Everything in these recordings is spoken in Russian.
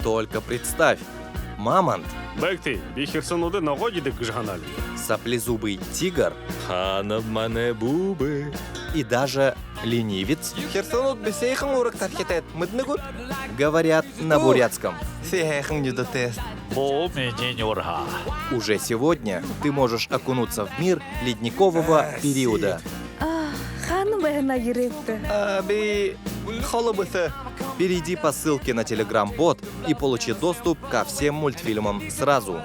Только представь, мамонт, Бекти, бихерсонуды нагодиды гжганали. саплезубый тигр Ханым мане бубы. и даже ленивец Херсонут бесейхан урок тархитет. Мыднагут. говорят на бурятском. Сейхан не дотест. Бомеденёрха. Уже сегодня ты можешь окунуться в мир ледникового периода. Ханым бэхна гиретті. Би холобысы. Перейди по ссылке на Telegram-бот и получи доступ ко всем мультфильмам сразу.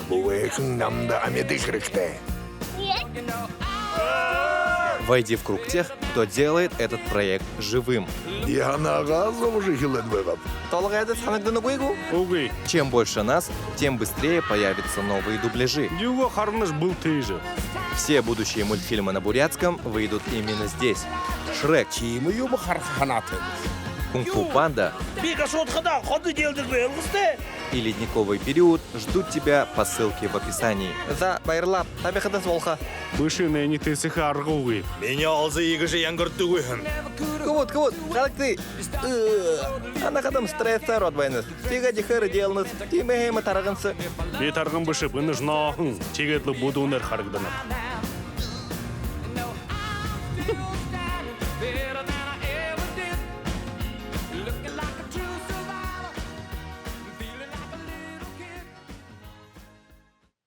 Буэйхэн намда амедыхрыкте. Войди в круг тех, кто делает этот проект живым. Диханага зовжи хилэдвэгап. Толық әдіс ханагдыны көйгу. Угы, Чем больше нас, тем быстрее появятся новые дубляжи. дюго харныш был ты же. Все будущие мультфильмы на бурятском выйдут именно здесь. Шрек, Чимы юм харханаты. Кунг-фу панда и ледниковый период ждут тебя по ссылке в описании. За байырлап. Табиқыдыс волха. Бышины не ты сыха аргугы. Меня алзы егіжі яңгыртуғын. Кывут. Халыкты. Ана қадам стресса родбайныз. Тига дихары делныз. Тимеймі тарағынсы. Бет аргын бышы быныш нахын. Чегетлі будунер харгдана.